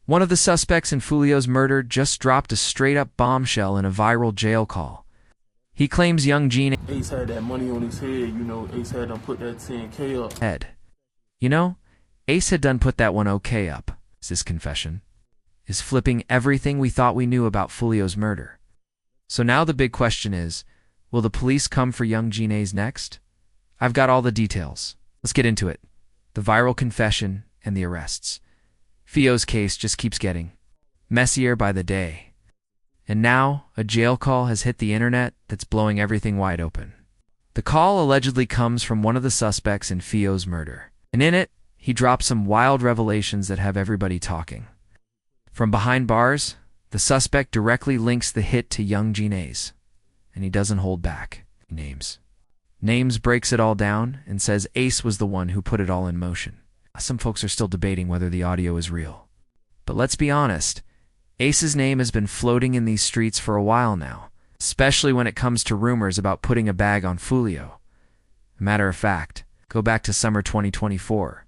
One of the suspects in Foolio's murder just dropped a straight-up bombshell in a viral jail call. He claims Yungeen Ace had that money on his head, Ace had done put that 10K up. Head. Ace had done put that 1OK up, is his confession. Is flipping everything we thought we knew about Foolio's murder. So now the big question is, will the police come for Yungeen Ace next? I've got all the details. Let's get into it. The viral confession and the arrests. Foolio's case just keeps getting messier by the day. And now, a jail call has hit the internet that's blowing everything wide open. The call allegedly comes from one of the suspects in Foolio's murder. And in it, he drops some wild revelations that have everybody talking. From behind bars, the suspect directly links the hit to Yungeen Ace. And he doesn't hold back. Names breaks it all down and says Ace was the one who put it all in motion. Some folks are still debating whether the audio is real. But let's be honest, Ace's name has been floating in these streets for a while now, especially when it comes to rumors about putting a bag on Foolio. Matter of fact, go back to summer 2024.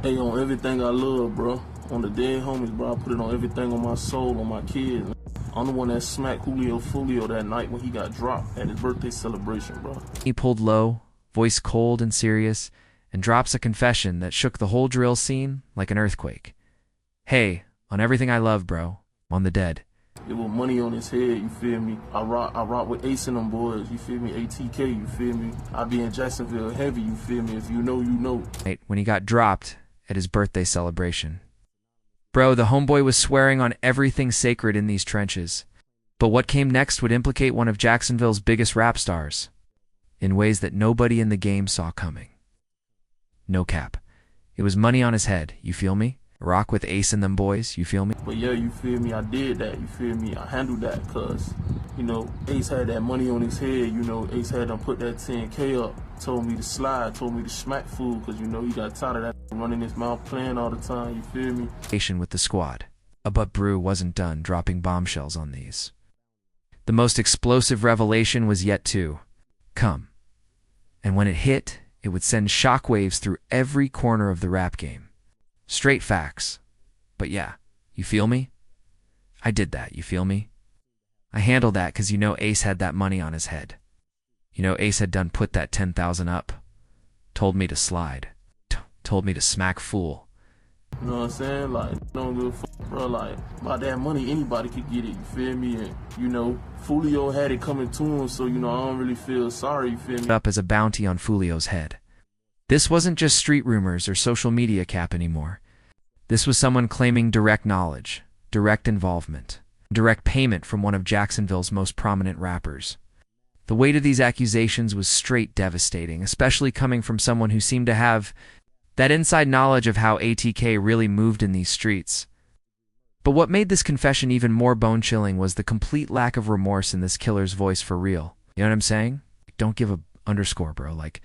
Hey, on everything I love, bro. On the dead homies, bro, I put it on everything, on my soul, on my kids. I'm the one that smacked Foolio that night when he got dropped at his birthday celebration, bro. He pulled low, voice cold and serious, and drops a confession that shook the whole drill scene like an earthquake. Hey, on everything I love, bro. On the dead. It was money on his head, you feel me? I rock with Ace and them boys, you feel me? ATK, you feel me? I be in Jacksonville heavy, you feel me? If you know, you know. When he got dropped at his birthday celebration. Bro, the homeboy was swearing on everything sacred in these trenches. But what came next would implicate one of Jacksonville's biggest rap stars. In ways that nobody in the game saw coming. No cap. It was money on his head, you feel me? Rock with Ace and them boys, you feel me? But yeah, you feel me? I did that, you feel me? I handled that because, Ace had that money on his head, Ace had done put that 10K up, told me to slide, told me to smack fool because, he got tired of that running his mouth playing all the time, you feel me? With the squad. But Brew wasn't done dropping bombshells on these. The most explosive revelation was yet to come. And when it hit, it would send shockwaves through every corner of the rap game. Straight facts. But yeah, you feel me? I did that, you feel me? I handled that because Ace had that money on his head. Ace had done put that 10,000 up. Told me to slide. Told me to smack fool. You know what I'm saying? Like, don't give a fuck, bro. Like, about that money, anybody could get it, you feel me? And, Foolio had it coming to him, so, I don't really feel sorry, you feel me? Up as a bounty on Foolio's head. This wasn't just street rumors or social media cap anymore. This was someone claiming direct knowledge, direct involvement, direct payment from one of Jacksonville's most prominent rappers. The weight of these accusations was straight devastating, especially coming from someone who seemed to have that inside knowledge of how ATK really moved in these streets. But what made this confession even more bone-chilling was the complete lack of remorse in this killer's voice for real. You know what I'm saying? Don't give a underscore, bro. Like,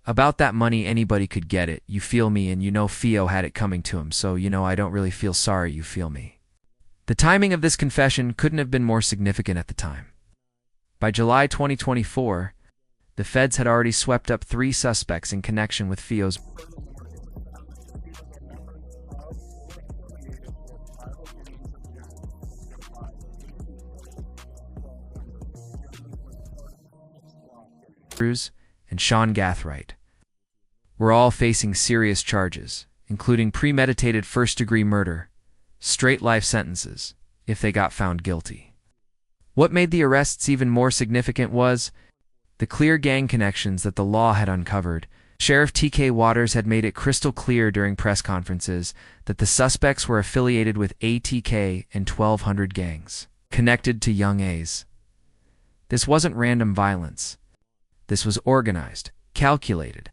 about that money, anybody could get it, you feel me, and Foolio had it coming to him, so I don't really feel sorry, you feel me. The timing of this confession couldn't have been more significant at the time. By July 2024, the feds had already swept up 3 suspects in connection with Foolio's and Sean Gathright. Were all facing serious charges, including premeditated first-degree murder, straight life sentences, if they got found guilty. What made the arrests even more significant was the clear gang connections that the law had uncovered. Sheriff T.K. Waters had made it crystal clear during press conferences that the suspects were affiliated with ATK and 1,200 gangs, connected to Yungeen Ace. This wasn't random violence. This was organized, calculated.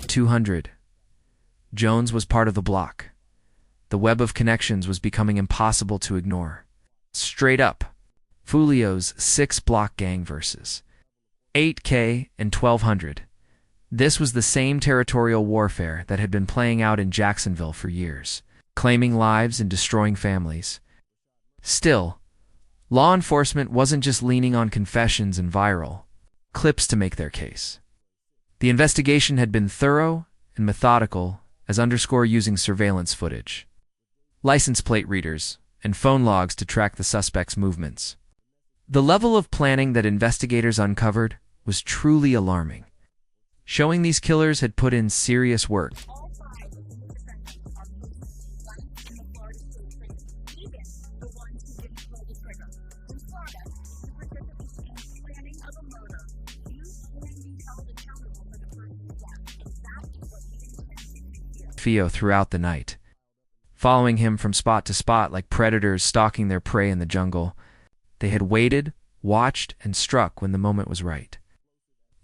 .200. Jones was part of the block. The web of connections was becoming impossible to ignore. Straight up, Foolio's 6-block gang versus 8K and 1,200. This was the same territorial warfare that had been playing out in Jacksonville for years. claiming lives and destroying families. Still, law enforcement wasn't just leaning on confessions and viral clips to make their case. The investigation had been thorough and methodical, as underscored using surveillance footage, license plate readers, and phone logs to track the suspect's movements. The level of planning that investigators uncovered was truly alarming, showing these killers had put in serious work. Foolio throughout the night, following him from spot to spot like predators stalking their prey in the jungle. They had waited, watched, and struck when the moment was right.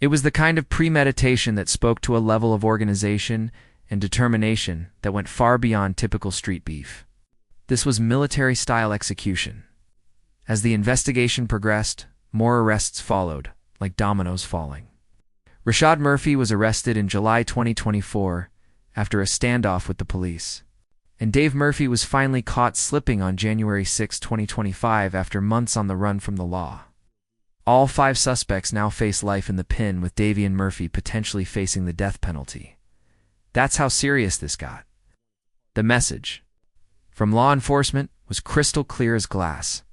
It was the kind of premeditation that spoke to a level of organization and determination that went far beyond typical street beef. This was military-style execution. As the investigation progressed, more arrests followed, like dominoes falling. Rashad Murphy was arrested in July 2024 after a standoff with the police, and Dave Murphy was finally caught slipping on January 6, 2025 after months on the run from the law. All 5 suspects now face life in the pen, with Davian Murphy potentially facing the death penalty. That's how serious this got. The message from law enforcement was crystal clear as glass.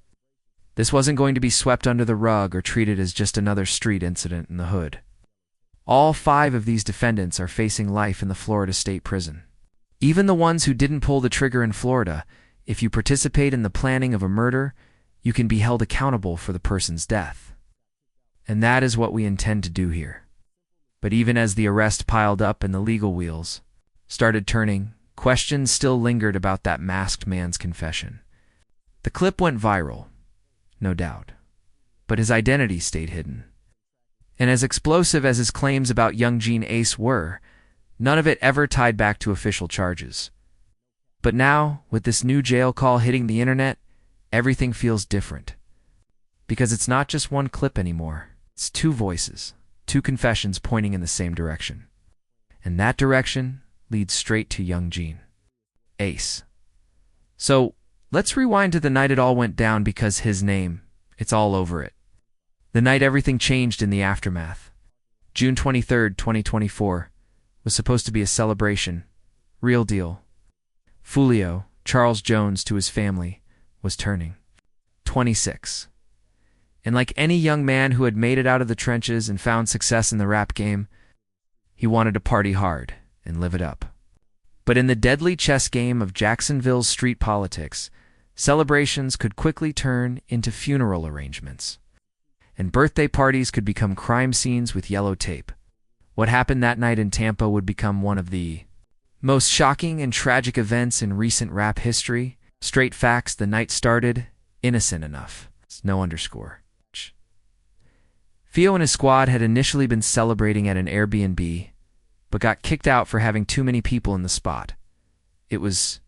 This wasn't going to be swept under the rug or treated as just another street incident in the hood. All 5 of these defendants are facing life in the Florida State Prison. Even the ones who didn't pull the trigger in Florida, if you participate in the planning of a murder, you can be held accountable for the person's death. And that is what we intend to do here. But even as the arrest piled up and the legal wheels started turning, questions still lingered about that masked man's confession. The clip went viral, no doubt, but his identity stayed hidden. And as explosive as his claims about Yungeen Ace were, none of it ever tied back to official charges. But now, with this new jail call hitting the internet, everything feels different. Because it's not just one clip anymore. It's 2 voices, 2 confessions pointing in the same direction. And that direction leads straight to Yungeen Ace. So, let's rewind to the night it all went down, because his name, it's all over it. The night everything changed in the aftermath. June 23, 2024, was supposed to be a celebration. Real deal. Foolio, Charles Jones, to his family, was turning 26. And like any young man who had made it out of the trenches and found success in the rap game, he wanted to party hard and live it up. But in the deadly chess game of Jacksonville's street politics, celebrations could quickly turn into funeral arrangements. And birthday parties could become crime scenes with yellow tape. What happened that night in Tampa would become one of the most shocking and tragic events in recent rap history. Straight facts: the night started innocent enough. No underscore. Foolio and his squad had initially been celebrating at an Airbnb, but got kicked out for having too many people in the spot. It was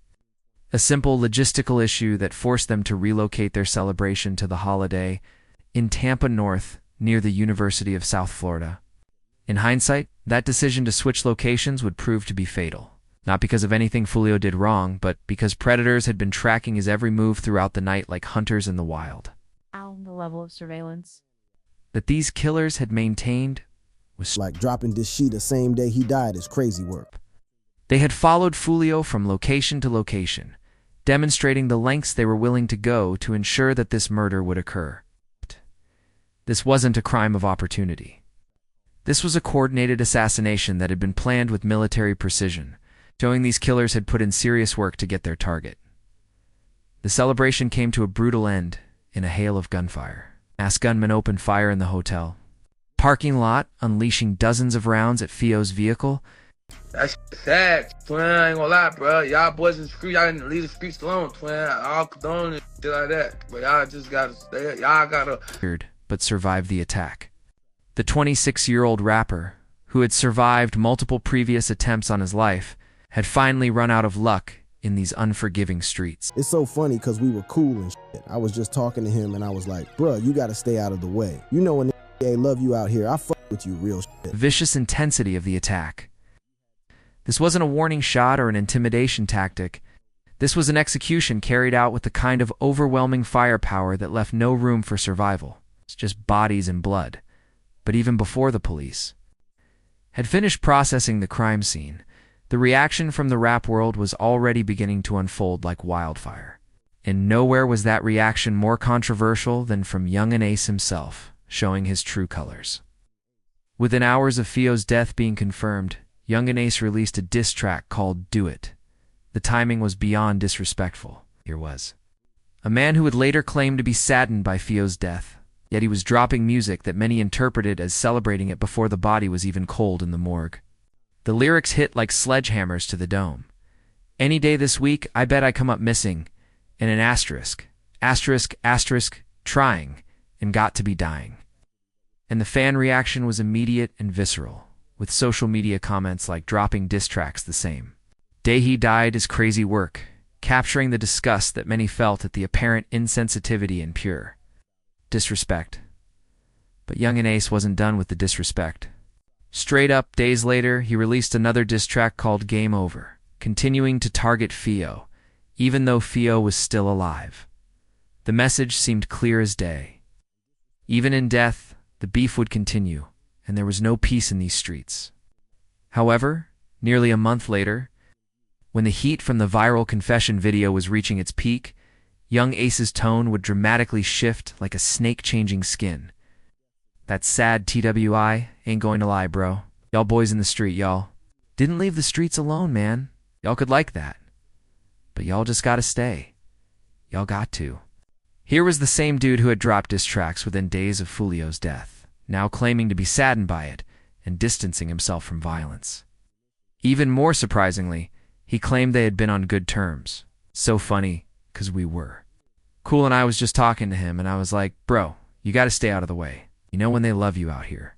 a simple logistical issue that forced them to relocate their celebration to the holiday in Tampa North, near the University of South Florida. In hindsight, that decision to switch locations would prove to be fatal. Not because of anything Foolio did wrong, but because predators had been tracking his every move throughout the night like hunters in the wild. The level of surveillance That these killers had maintained was like dropping this sheet the same day he died is crazy work. They had followed Foolio from location to location, demonstrating the lengths they were willing to go to ensure that this murder would occur. This wasn't a crime of opportunity. This was a coordinated assassination that had been planned with military precision, showing these killers had put in serious work to get their target. The celebration came to a brutal end in a hail of gunfire. Masked gunmen opened fire in the hotel parking lot, unleashing dozens of rounds at Foolio's vehicle. That's sad, twin. I ain't gonna lie, bro. Y'all boys in the street, y'all didn't leave the streets alone, twin. I'll condone and shit like that. But y'all just gotta stay. Y'all gotta. But survived the attack. The 26-year-old rapper, who had survived multiple previous attempts on his life, had finally run out of luck in these unforgiving streets. It's so funny because we were cool and shit. I was just talking to him and I was like, bruh, you gotta stay out of the way. You know when they love you out here, I fuck with you real shit. The vicious intensity of the attack. This wasn't a warning shot or an intimidation tactic. This was an execution carried out with the kind of overwhelming firepower that left no room for survival. It's just bodies and blood. But even before the police had finished processing the crime scene, the reaction from the rap world was already beginning to unfold like wildfire. And nowhere was that reaction more controversial than from Yungeen Ace himself, showing his true colors. Within hours of Foolio's death being confirmed, Yungeen Ace released a diss track called Do It. The timing was beyond disrespectful. Here was a man who would later claim to be saddened by Foolio's death, yet he was dropping music that many interpreted as celebrating it before the body was even cold in the morgue. The lyrics hit like sledgehammers to the dome. Any day this week, I bet I come up missing, and an asterisk, asterisk, asterisk, trying, and got to be dying. And the fan reaction was immediate and visceral, with social media comments like dropping diss tracks the same. Day he died is crazy work, capturing the disgust that many felt at the apparent insensitivity and pure disrespect. But Yungeen Ace wasn't done with the disrespect. Straight up, days later, he released another diss track called Game Over, continuing to target Foolio, even though Foolio was still alive. The message seemed clear as day. Even in death, the beef would continue, and there was no peace in these streets. However, nearly a month later, when the heat from the viral confession video was reaching its peak, Yungeen Ace's tone would dramatically shift like a snake changing skin. That sad TWI, ain't going to lie, bro. Y'all boys in the street, y'all. Didn't leave the streets alone, man. Y'all could like that. But y'all just gotta stay. Y'all got to. Here was the same dude who had dropped diss tracks within days of Foolio's death, now claiming to be saddened by it and distancing himself from violence. Even more surprisingly, he claimed they had been on good terms. So funny, 'cause we were. Cool and I was just talking to him, and I was like, bro, you gotta stay out of the way. You know when they love you out here.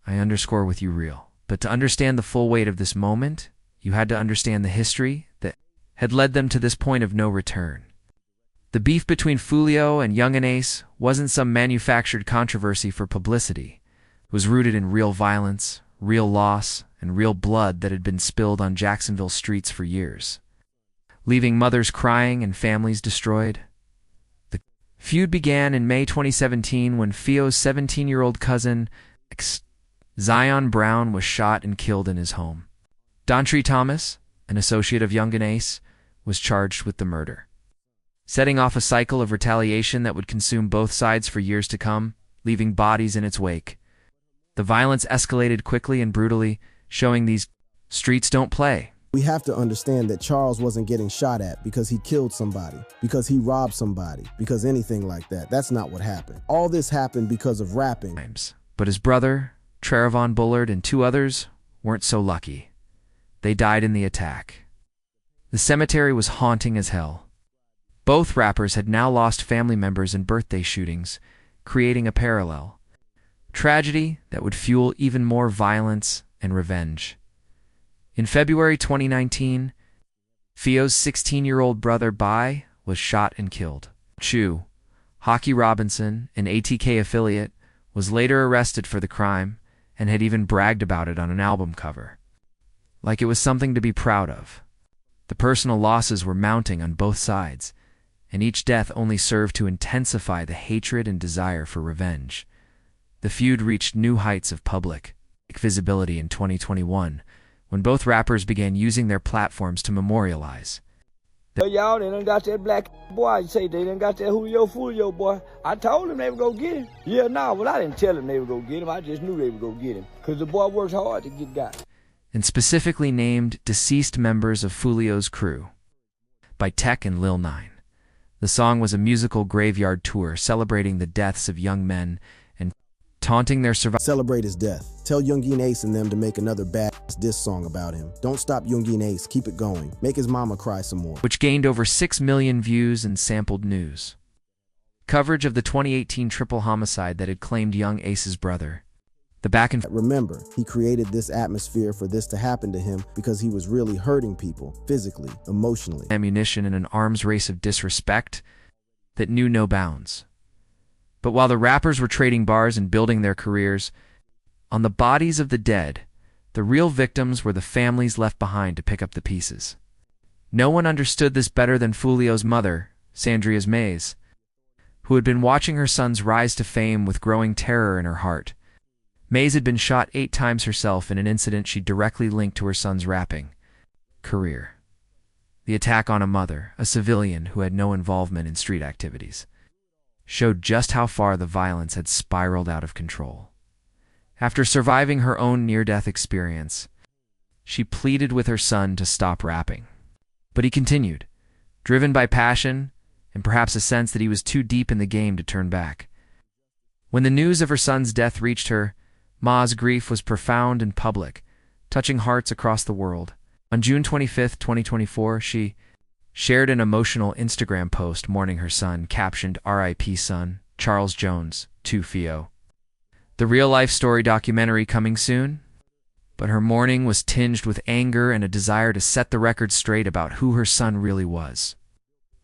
I underscore with you real. But to understand the full weight of this moment, you had to understand the history that had led them to this point of no return. The beef between Foolio and Yungeen Ace wasn't some manufactured controversy for publicity. It was rooted in real violence, real loss, and real blood that had been spilled on Jacksonville streets for years, leaving mothers crying and families destroyed. The feud began in May 2017 when Foolio's 17-year-old cousin, Zion Brown, was shot and killed in his home. Dontre Thomas, an associate of Yungeen Ace, was charged with the murder, setting off a cycle of retaliation that would consume both sides for years to come, leaving bodies in its wake. The violence escalated quickly and brutally, showing these streets don't play. We have to understand that Charles wasn't getting shot at because he killed somebody, because he robbed somebody, because anything like that. That's not what happened. All this happened because of rapping. But his brother, Trayvon Bullard, and 2 others weren't so lucky. They died in the attack. The cemetery was haunting as hell. Both rappers had now lost family members in birthday shootings, creating a parallel tragedy that would fuel even more violence and revenge. In February 2019, Foolio's 16-year-old brother Bai was shot and killed. Chu, Hockey Robinson, an ATK affiliate, was later arrested for the crime and had even bragged about it on an album cover. Like it was something to be proud of. The personal losses were mounting on both sides, and each death only served to intensify the hatred and desire for revenge. The feud reached new heights of public visibility in 2021, when both rappers began using their platforms to memorialize. Y'all, they done got that black boy. You say they done got that Foolio boy. I told them they were gonna get him. Yeah, nah, well, I didn't tell them they were gonna get him. I just knew they were gonna get him, because the boy works hard to get got. And specifically named deceased members of Foolio's crew by Tech and Lil 9. The song was a musical graveyard tour celebrating the deaths of young men and taunting their survivors. Celebrate his death. Tell Yungeen Ace and them to make another badass diss song about him. Don't stop Yungeen Ace. Keep it going. Make his mama cry some more. Which gained over 6 million views and sampled news coverage of the 2018 triple homicide that had claimed Yungeen Ace's brother. The back and Remember, he created this atmosphere for this to happen to him because he was really hurting people, physically, emotionally. Ammunition in an arms race of disrespect that knew no bounds. But while the rappers were trading bars and building their careers, on the bodies of the dead, the real victims were the families left behind to pick up the pieces. No one understood this better than Foolio's mother, Sandria's Mays, who had been watching her son's rise to fame with growing terror in her heart. Mays had been shot 8 times herself in an incident she directly linked to her son's rapping career. The attack on a mother, a civilian who had no involvement in street activities, showed just how far the violence had spiraled out of control. After surviving her own near-death experience, she pleaded with her son to stop rapping. But he continued, driven by passion and perhaps a sense that he was too deep in the game to turn back. When the news of her son's death reached her, Ma's grief was profound and public, touching hearts across the world. On June 25, 2024, she shared an emotional Instagram post mourning her son, captioned "R.I.P. son, Charles Jones, to Fio." The real-life story documentary coming soon? But her mourning was tinged with anger and a desire to set the record straight about who her son really was.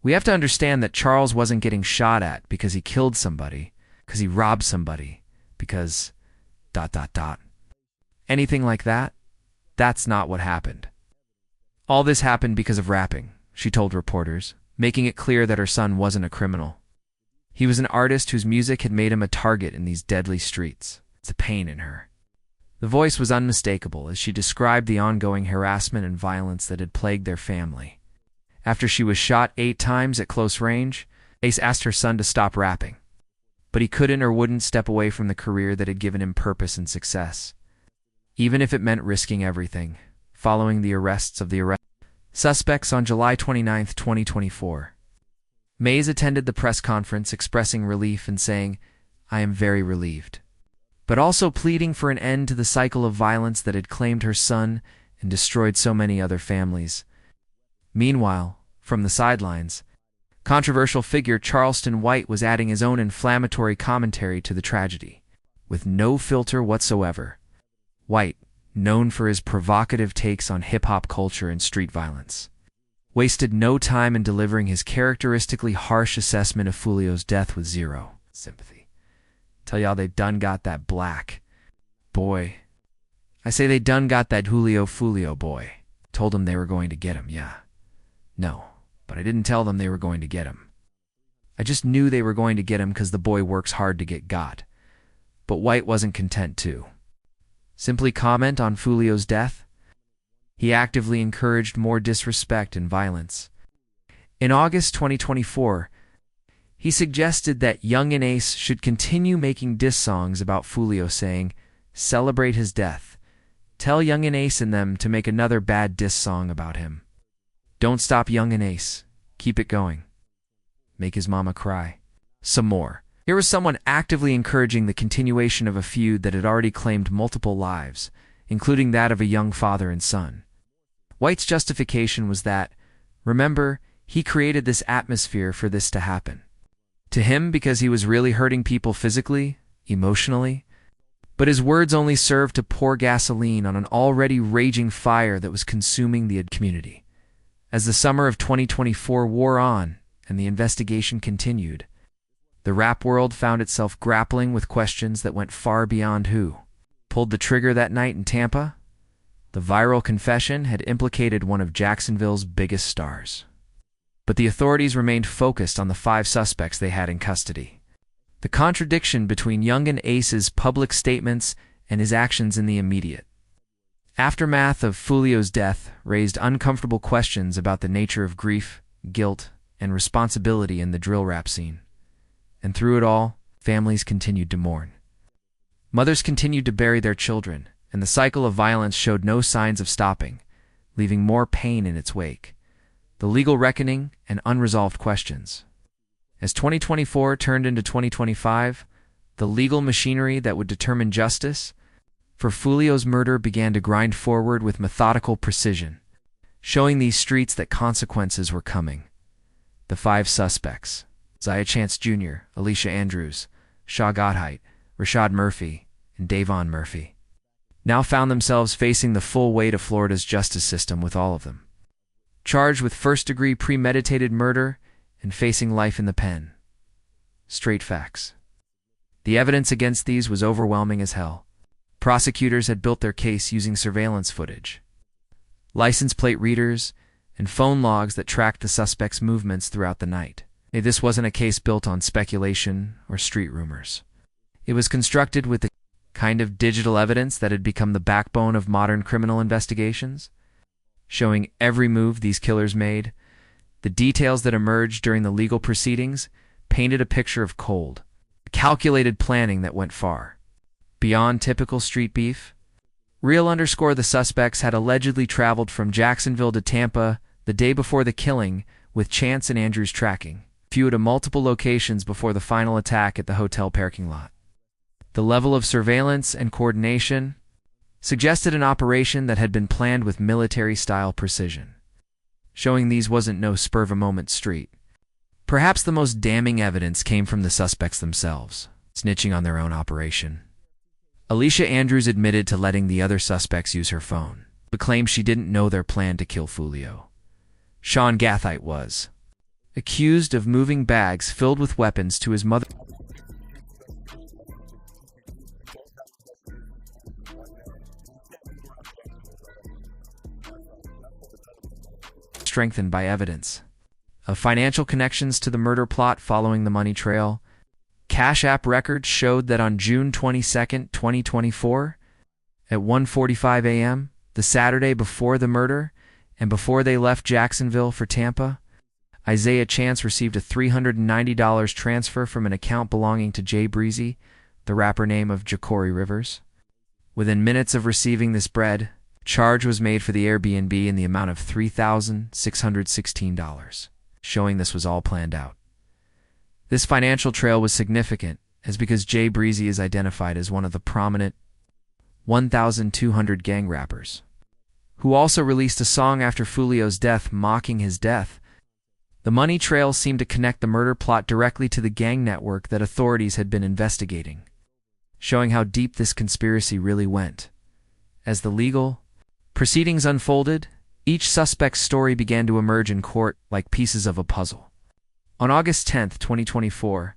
We have to understand that Charles wasn't getting shot at because he killed somebody, because he robbed somebody, because ... Anything like that? That's not what happened. All this happened because of rapping, she told reporters, making it clear that her son wasn't a criminal. He was an artist whose music had made him a target in these deadly streets. It's the pain in her. The voice was unmistakable as she described the ongoing harassment and violence that had plagued their family. After she was shot 8 times at close range, Ace asked her son to stop rapping. But he couldn't or wouldn't step away from the career that had given him purpose and success, even if it meant risking everything. Following the arrests of the suspects on July 29, 2024, Mays attended the press conference expressing relief and saying, "I am very relieved," but also pleading for an end to the cycle of violence that had claimed her son and destroyed so many other families. Meanwhile, from the sidelines, controversial figure Charleston White was adding his own inflammatory commentary to the tragedy, with no filter whatsoever. White, known for his provocative takes on hip-hop culture and street violence, wasted no time in delivering his characteristically harsh assessment of Foolio's death with zero sympathy. Tell y'all they done got that black boy. I say they done got that Foolio boy. Told them they were going to get him, yeah. No, but I didn't tell them they were going to get him. I just knew they were going to get him because the boy works hard to get got. But White wasn't content to simply comment on Foolio's death. He actively encouraged more disrespect and violence. In August 2024, he suggested that Yungeen Ace should continue making diss songs about Foolio, saying, "Celebrate his death. Tell Yungeen Ace and them to make another bad diss song about him. Don't stop Yungeen Ace. Keep it going. Make his mama cry." Some more. Here was someone actively encouraging the continuation of a feud that had already claimed multiple lives, including that of a young father and son. White's justification was that, remember, he created this atmosphere for this to happen. To him, because he was really hurting people physically, emotionally, but his words only served to pour gasoline on an already raging fire that was consuming the community. As the summer of 2024 wore on and the investigation continued, the rap world found itself grappling with questions that went far beyond who pulled the trigger that night in Tampa. The viral confession had implicated one of Jacksonville's biggest stars. But the authorities remained focused on the 5 suspects they had in custody. The contradiction between Yungeen Ace's public statements and his actions in the immediate aftermath of Foolio's death raised uncomfortable questions about the nature of grief, guilt, and responsibility in the drill rap scene. And through it all, families continued to mourn. Mothers continued to bury their children, and the cycle of violence showed no signs of stopping, leaving more pain in its wake. The legal reckoning and unresolved questions. As 2024 turned into 2025, the legal machinery that would determine justice for Foolio's murder began to grind forward with methodical precision, showing these streets that consequences were coming. The 5 suspects: Zaya Chance Jr., Alicia Andrews, Shaw Gotthite, Rashad Murphy, and Davon Murphy, now found themselves facing the full weight of Florida's justice system, with all of them charged with first-degree premeditated murder and facing life in the pen. Straight facts. The evidence against these was overwhelming as hell. Prosecutors had built their case using surveillance footage, license plate readers, and phone logs that tracked the suspect's movements throughout the night. This wasn't a case built on speculation or street rumors. It was constructed with the kind of digital evidence that had become the backbone of modern criminal investigations, showing every move these killers made. The details that emerged during the legal proceedings painted a picture of cold, calculated planning that went far beyond typical street beef. The suspects had allegedly traveled from Jacksonville to Tampa the day before the killing, with Chance and Andrews tracking few to multiple locations before the final attack at the hotel parking lot. The level of surveillance and coordination suggested an operation that had been planned with military-style precision, showing these wasn't no spur-of-a-moment street. Perhaps the most damning evidence came from the suspects themselves, snitching on their own operation. Alicia Andrews admitted to letting the other suspects use her phone, but claimed she didn't know their plan to kill Foolio. Sean Gathite was accused of moving bags filled with weapons to his mother, strengthened by evidence of financial connections to the murder plot following the money trail. Cash App records showed that on June 22, 2024, at 1:45 a.m., the Saturday before the murder and before they left Jacksonville for Tampa, Isaiah Chance received a $390 transfer from an account belonging to Jay Breezy, the rapper name of Jacory Rivers. Within minutes of receiving this bread, charge was made for the Airbnb in the amount of $3,616, showing this was all planned out. This financial trail was significant, as because Jay Breezy is identified as one of the prominent 1,200 gang rappers, who also released a song after Foolio's death mocking his death. The money trail seemed to connect the murder plot directly to the gang network that authorities had been investigating, showing how deep this conspiracy really went. As the legal proceedings unfolded, each suspect's story began to emerge in court like pieces of a puzzle. On August 10, 2024,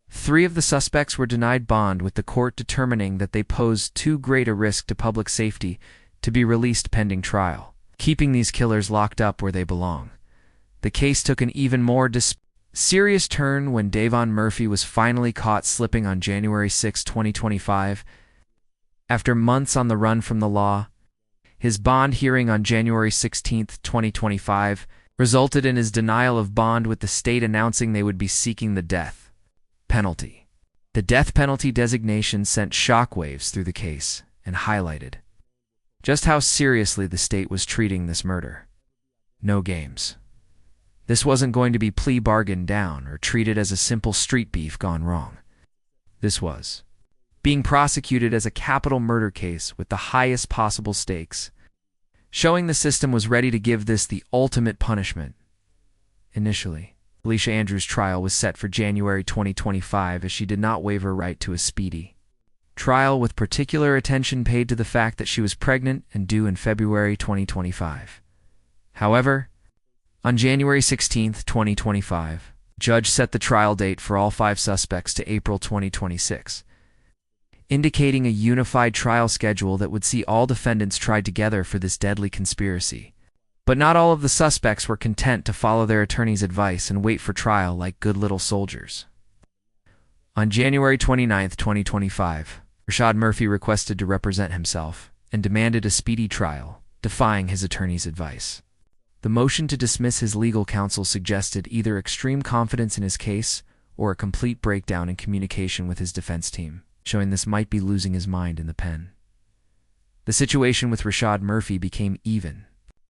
3 of the suspects were denied bond, with the court determining that they posed too great a risk to public safety to be released pending trial, keeping these killers locked up where they belong. The case took an even more serious turn when Davon Murphy was finally caught slipping on January 6, 2025. After months on the run from the law, his bond hearing on January 16, 2025, resulted in his denial of bond, with the state announcing they would be seeking the death penalty. The death penalty designation sent shockwaves through the case and highlighted just how seriously the state was treating this murder. No games. This wasn't going to be plea bargained down or treated as a simple street beef gone wrong. This was being prosecuted as a capital murder case with the highest possible stakes, showing the system was ready to give this the ultimate punishment. Initially, Alicia Andrews' trial was set for January 2025, as she did not waive her right to a speedy trial, with particular attention paid to the fact that she was pregnant and due in February 2025. However, on January 16, 2025, the judge set the trial date for all 5 suspects to April 2026, indicating a unified trial schedule that would see all defendants tried together for this deadly conspiracy. But not all of the suspects were content to follow their attorney's advice and wait for trial like good little soldiers. On January 29, 2025, Rashad Murphy requested to represent himself and demanded a speedy trial, defying his attorney's advice. The motion to dismiss his legal counsel suggested either extreme confidence in his case or a complete breakdown in communication with his defense team, showing this might be losing his mind in the pen. The situation with Rashad Murphy became even